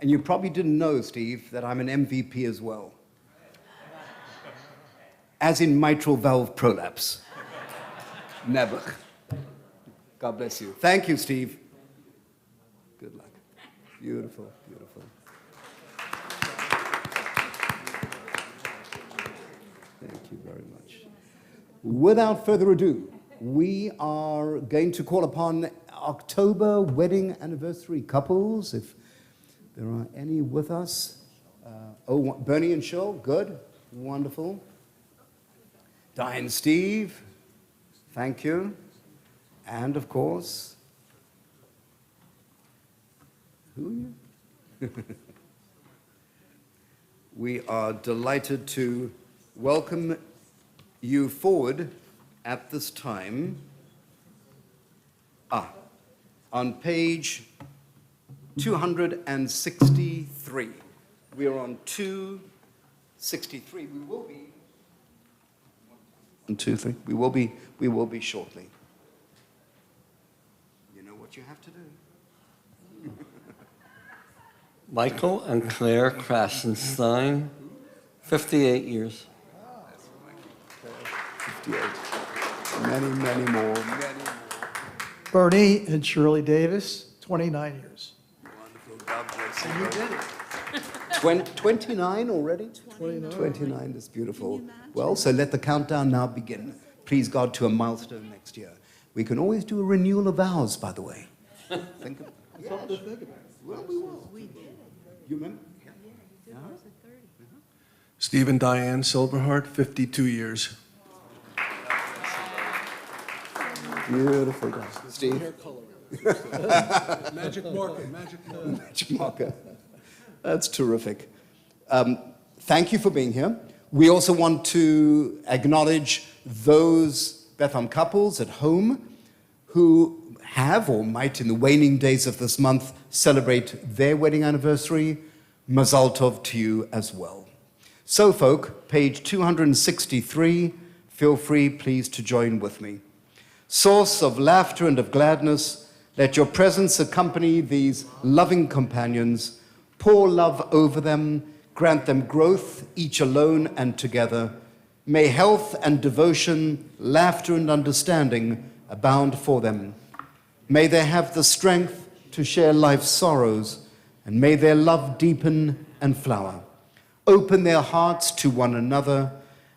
And you probably didn't know, Steve, that I'm an MVP as well. As in mitral valve prolapse. Never. God bless you. Thank you, Steve. Good luck. Beautiful, beautiful. Thank you very much. Without further ado, we are going to call upon October wedding anniversary couples, if there are any with us. Bernie and Cheryl, good, wonderful. Diane, Steve, thank you. And of course, who are you? We are delighted to welcome you forward at this time. On page 263. We are on 263. We will be. 1, 2, 3. We will be shortly. You know what you have to do. Michael and Claire Krasenstein, 58 years. 58. Many, many more. Bernie and Shirley Davis, 29 years. Wonderful. God bless you. You did it. 29 already? 29 is beautiful. Well, so let the countdown now begin. Please God to a milestone next year. We can always do a renewal of vows, by the way. Think of, Something to think about. well, we will. You remember? Steve and Diane Silverhart, 52 years. Beautiful, guys. Steve? Magic marker, Magic marker. That's terrific. Thank you for being here. We also want to acknowledge those Bethlehem couples at home who have or might in the waning days of this month celebrate their wedding anniversary. Mazal tov to you as well. So folk, page 263, feel free please to join with me. Source of laughter and of gladness, let your presence accompany these loving companions. Pour love over them, grant them growth, each alone and together. May health and devotion, laughter and understanding abound for them. May they have the strength to share life's sorrows, and may their love deepen and flower. Open their hearts to one another,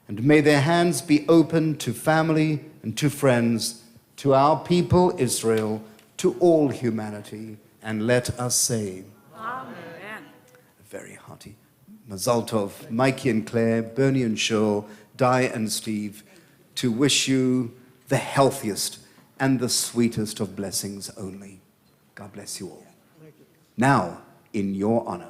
and may their hands be open to family and to friends, to our people Israel, to all humanity. And let us say, Amen. very hearty Mazal Tov, Mikey and Claire, Bernie and Shul, Di and Steve, to wish you the healthiest and the sweetest of blessings only. God bless you all. Now, in your honor.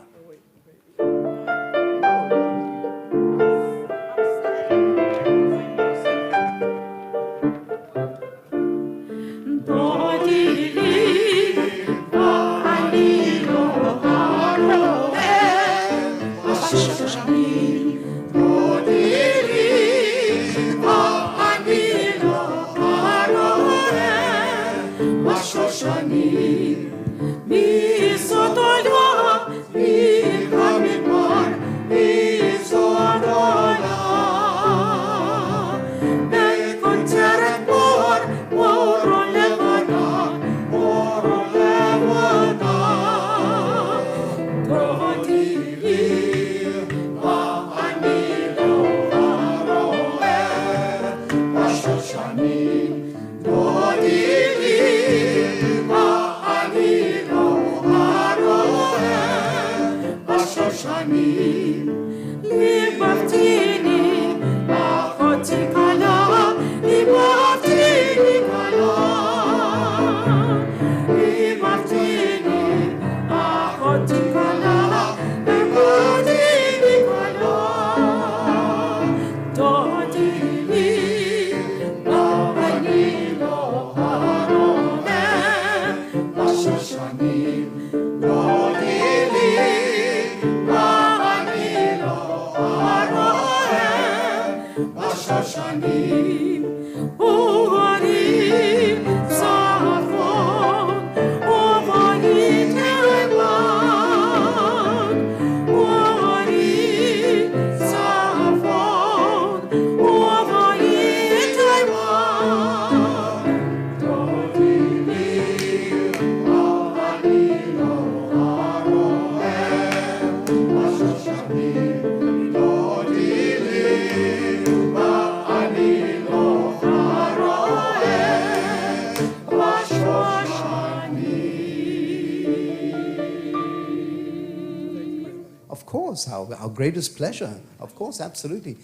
Our greatest pleasure. Of course, absolutely.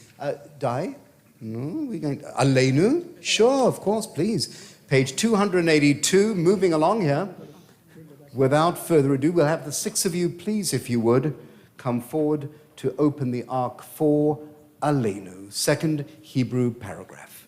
Di? No, we're going to... Aleinu? Sure, of course, please. Page 282, moving along here. Without further ado, we'll have the six of you, please, if you would, come forward to open the ark for Aleinu, second Hebrew paragraph.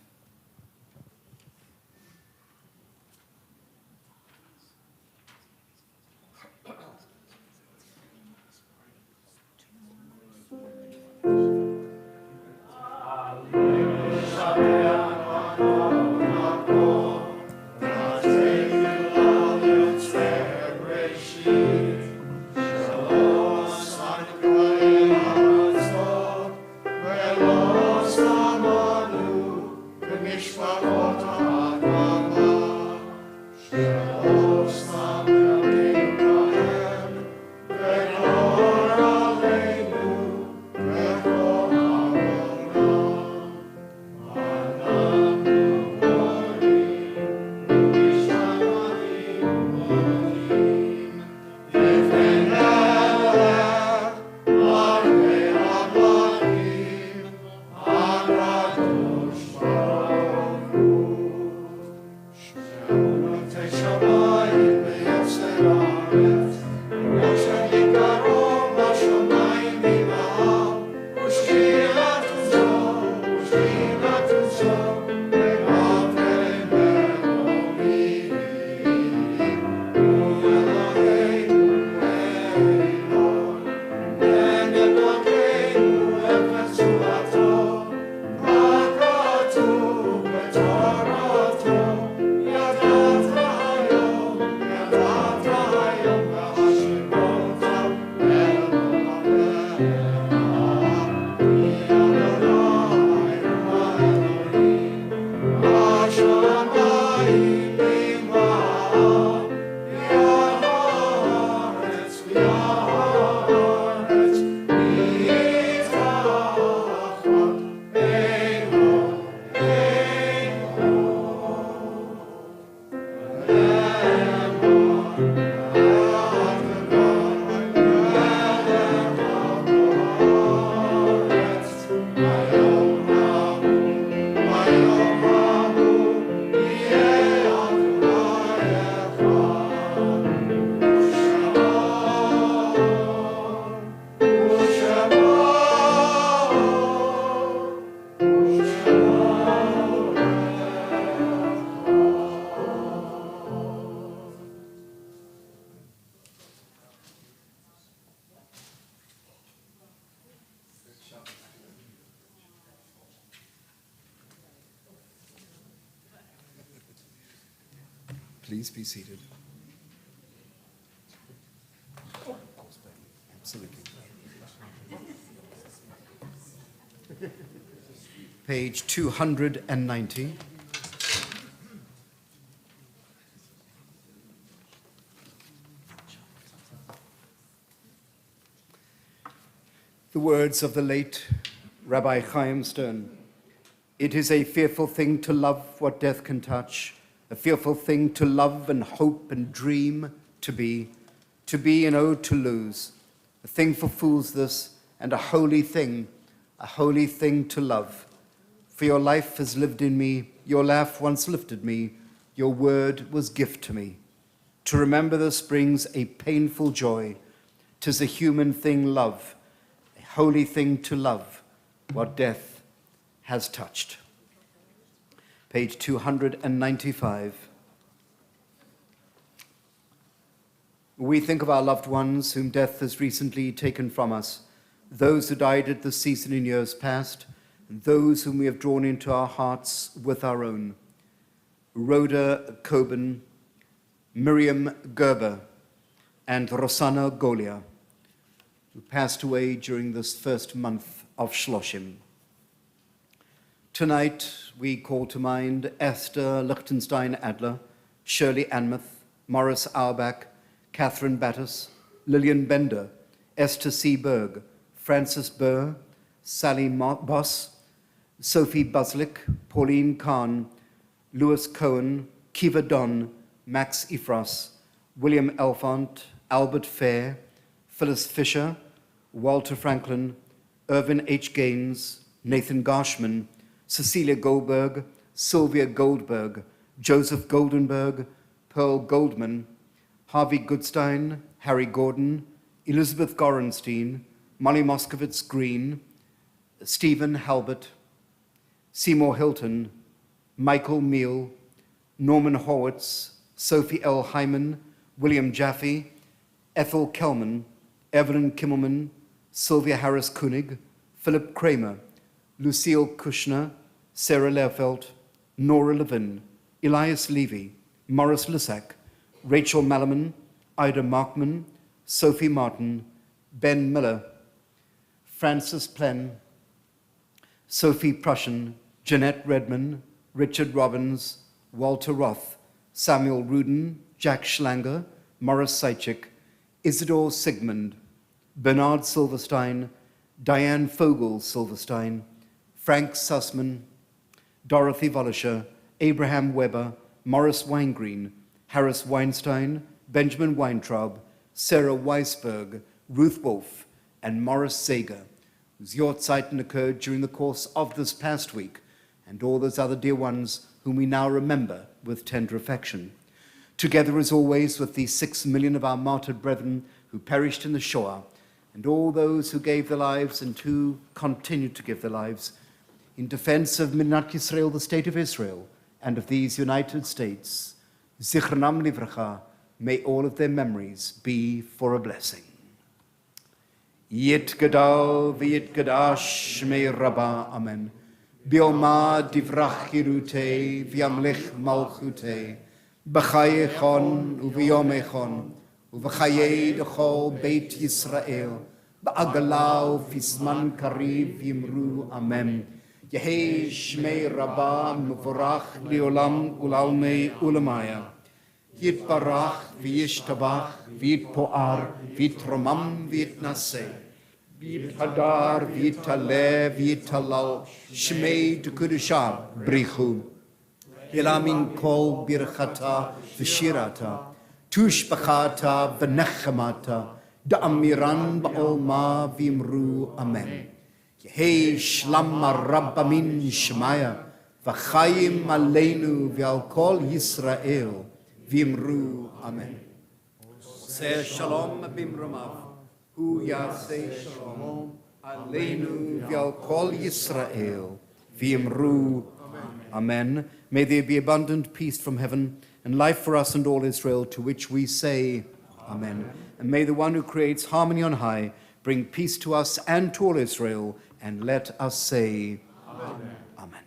Please be seated. Absolutely. Page 290. The words of the late Rabbi Chaim Stern. It is a fearful thing to love what death can touch, a fearful thing to love and hope and dream to be and oh to lose. A thing for fools this, and a holy thing to love. For your life has lived in me, your laugh once lifted me, your word was gift to me. To remember this brings a painful joy. 'Tis a human thing, love, a holy thing to love, what death has touched. Page 295. We think of our loved ones whom death has recently taken from us, those who died at this season in years past, and those whom we have drawn into our hearts with our own. Rhoda Coben, Miriam Gerber, and Rosanna Golia, who passed away during this first month of Shloshim. Tonight, we call to mind Esther Lichtenstein Adler, Shirley Anmuth, Morris Auerbach, Catherine Battis, Lillian Bender, Esther C. Berg, Frances Burr, Sally Boss, Sophie Buslick, Pauline Kahn, Louis Cohen, Kiva Don, Max Ifras, William Elfont, Albert Fair, Phyllis Fisher, Walter Franklin, Irvin H. Gaines, Nathan Garshman, Cecilia Goldberg, Sylvia Goldberg, Joseph Goldenberg, Pearl Goldman, Harvey Goodstein, Harry Gordon, Elizabeth Gorenstein, Molly Moskowitz Green, Stephen Halbert, Seymour Hilton, Michael Meal, Norman Horwitz, Sophie L. Hyman, William Jaffe, Ethel Kelman, Evelyn Kimmelman, Sylvia Harris Koenig, Philip Kramer, Lucille Kushner, Sarah Lehrfeld, Nora Levin, Elias Levy, Morris Lissack, Rachel Malaman, Ida Markman, Sophie Martin, Ben Miller, Francis Plen, Sophie Prussian, Jeanette Redman, Richard Robbins, Walter Roth, Samuel Rudin, Jack Schlanger, Morris Seichik, Isidore Sigmund, Bernard Silverstein, Diane Fogel Silverstein, Frank Sussman, Dorothy Volisher, Abraham Weber, Morris Weingreen, Harris Weinstein, Benjamin Weintraub, Sarah Weisberg, Ruth Wolf, and Morris Sager, whose Yortzeiten occurred during the course of this past week, and all those other dear ones whom we now remember with tender affection. Together, as always, with the 6 million of our martyred brethren who perished in the Shoah, and all those who gave their lives and who continue to give their lives in defense of Medinat Yisrael, the state of Israel, and of these United States. Zichrnam livracha, may all of their memories be for a blessing. Yit gadal v'yit gadash shmei rabba, amen. Bioma divrach hirute v'yamlich malchute, b'chayechon u'v'yomechon, u'v'chayei d'chol beit Yisrael, ba'agalau fisman kariv yimru, amen. Yehei shmei rabba mevorach liolam ulalmei ulamaya. Yitbarach v'yishtabach v'yitpoar v'yitromam v'yitnaseh. V'yithadar v'yitaleh v'yitalal shmei d'kudusha brichu. Yelamin kol birchata v'shirata. Tushbachata v'nechemata. Da'amiran ba'olma v'imru, amen. Yehei shlam rabba min shmaya. V'chayim aleinu v'al kol Yisrael. Vimru, amen. Say shalom bimrumav, hu yaseh shalom, aleinu v'al kol Yisrael, vimru, amen. May there be abundant peace from heaven and life for us and all Israel, to which we say, amen. And may the one who creates harmony on high bring peace to us and to all Israel, and let us say, amen. Amen.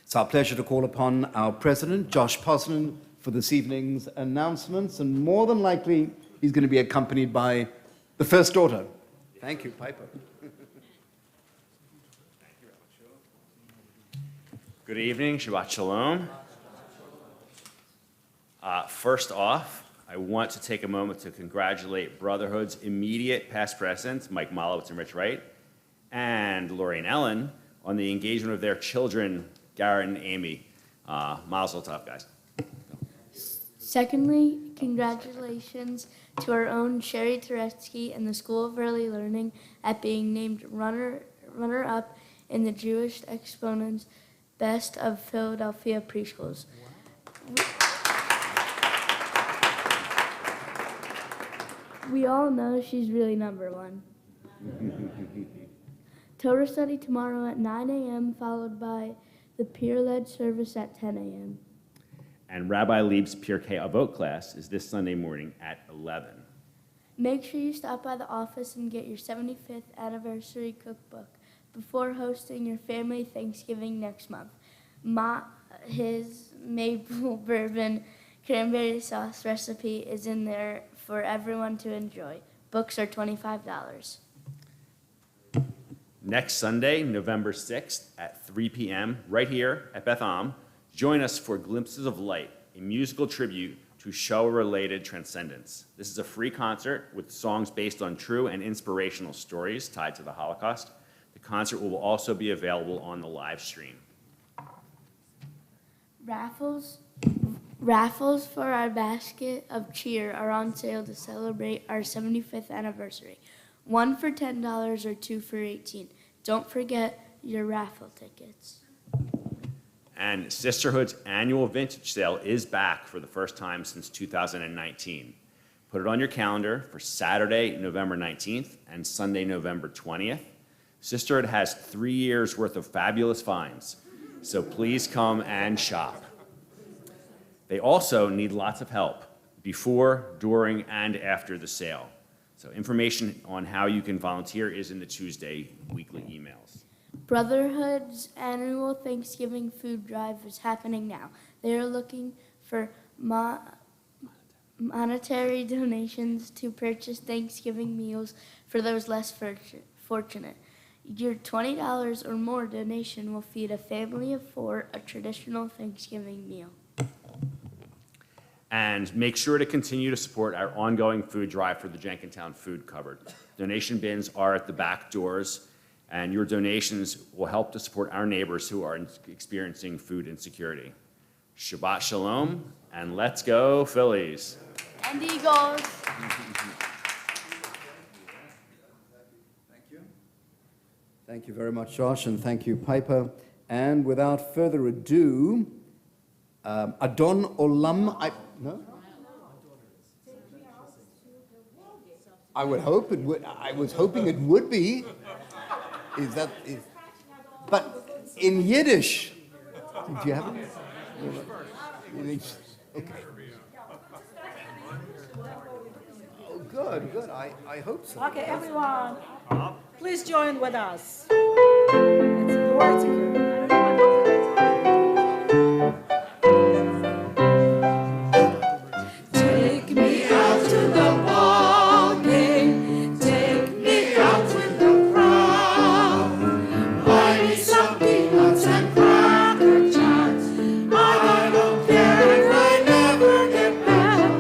It's our pleasure to call upon our President, Josh Posnan, for this evening's announcements, and more than likely, he's going to be accompanied by the first daughter. Thank you, Piper. Good evening, Shabbat Shalom. First off, I want to take a moment to congratulate Brotherhood's immediate past presidents, Mike Malowitz and Rich Wright, and Lorraine Ellen, on the engagement of their children, Garrett and Amy. Mazel tov, guys. Secondly, congratulations to our own Sherry Turetsky and the School of Early Learning at being named runner-up in the Jewish Exponents Best of Philadelphia Preschools. We all know she's really number one. Torah study tomorrow at 9 a.m., followed by the peer-led service at 10 a.m. And Rabbi Lieb's Pirkei Avot class is this Sunday morning at 11. Make sure you stop by the office and get your 75th anniversary cookbook before hosting your family Thanksgiving next month. His maple bourbon cranberry sauce recipe is in there for everyone to enjoy. Books are $25. Next Sunday, November 6th at 3 p.m., right here at Beth Am, join us for Glimpses of Light, a musical tribute to Shoah-related transcendence. This is a free concert with songs based on true and inspirational stories tied to the Holocaust. The concert will also be available on the live stream. Raffles for our basket of cheer are on sale to celebrate our 75th anniversary. One for $10 or two for $18. Don't forget your raffle tickets. And Sisterhood's annual vintage sale is back for the first time since 2019. Put it on your calendar for Saturday, November 19th and Sunday, November 20th. Sisterhood has 3 years worth of fabulous finds, so please come and shop. They also need lots of help before, during, and after the sale. So information on how you can volunteer is in the Tuesday weekly emails. Brotherhood's annual Thanksgiving food drive is happening now. They are looking for monetary donations to purchase Thanksgiving meals for those less fortunate. Your $20 or more donation will feed a family of 4 a traditional Thanksgiving meal. And make sure to continue to support our ongoing food drive for the Jenkintown Food Cupboard. Donation bins are at the back doors, and your donations will help to support our neighbors who are experiencing food insecurity. Shabbat Shalom, and let's go Phillies. And Eagles. Thank you very much, Josh, and thank you, Piper. And without further ado, Adon Olam, no? I would hope it would. I was hoping it would be. But in Yiddish, did you have it? Okay. Oh, good. I hope so. Okay, everyone, please join with us. It's important to hear. Take me out to the ball game. Take me out with the crowd. Buy me some peanuts and cracker jacks. I don't care if I never get back.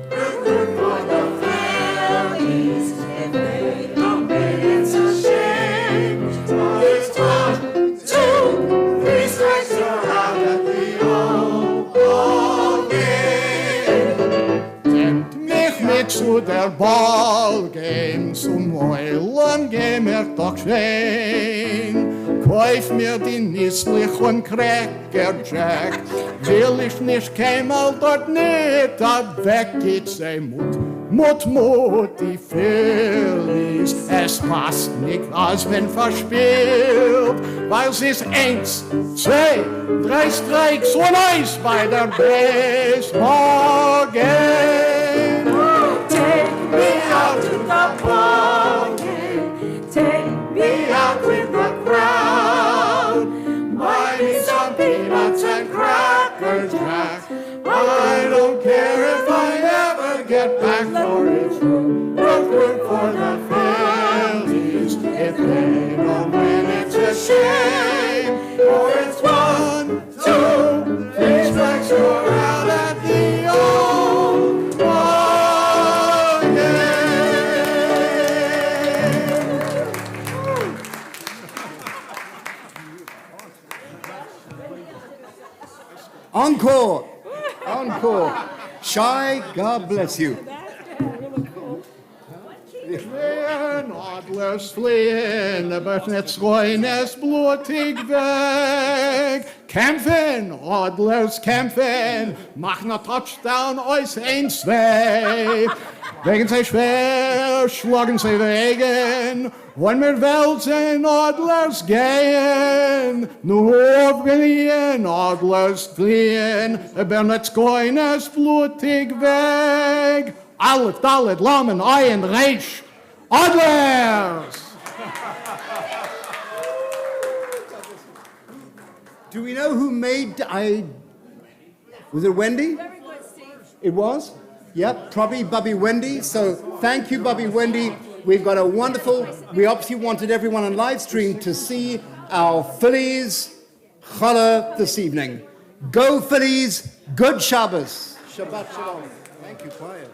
Good for the families. If they don't make it's a shame. It's 1, 2, 3 strikes you're out at the old ball game. Nehmt mich mit zu der Ballgame, zum Eulen gehen wir doch schön. Kauf mir die nützlichen Cracker Jack, will ich nicht keinmal dort nicht, da weg geht's ein Mut, die Phillies. Es passt nicht, als wenn verspielt, weil es ist 1, 2, 3 Strikes und 1 bei der Baseball Game. Take me out to the ball game. Take me out with the crowd. Buy me some peanuts and cracker jacks. I shame. Oh, it's 1, 2, 3 strikes, you're out at the old ball game. Encore. Encore. Shai, God bless you. Fliehen, Adlers fliehen, aber nicht schreien es blutig weg. Kämpfen, Adlers kämpfen, machen a Touchdown, euch 1-2. Wegen sie schwer, schlagen sie wegen, wollen wir wälzen, Adlers gehen. Nur aufgehen, Adlers fliehen, aber nicht schreien es blutig weg. Aleph, Dalet, Lamen, Ayin, Reish, Adlers! Do we know who made was it Wendy? Very good, Steve. It was? Yep, probably Bubby Wendy. So thank you, Bubby Wendy. We've got a wonderful, we obviously wanted everyone on live stream to see our Phillies challah this evening. Go Phillies, good Shabbos. Shabbat Shalom. Thank you, quiet.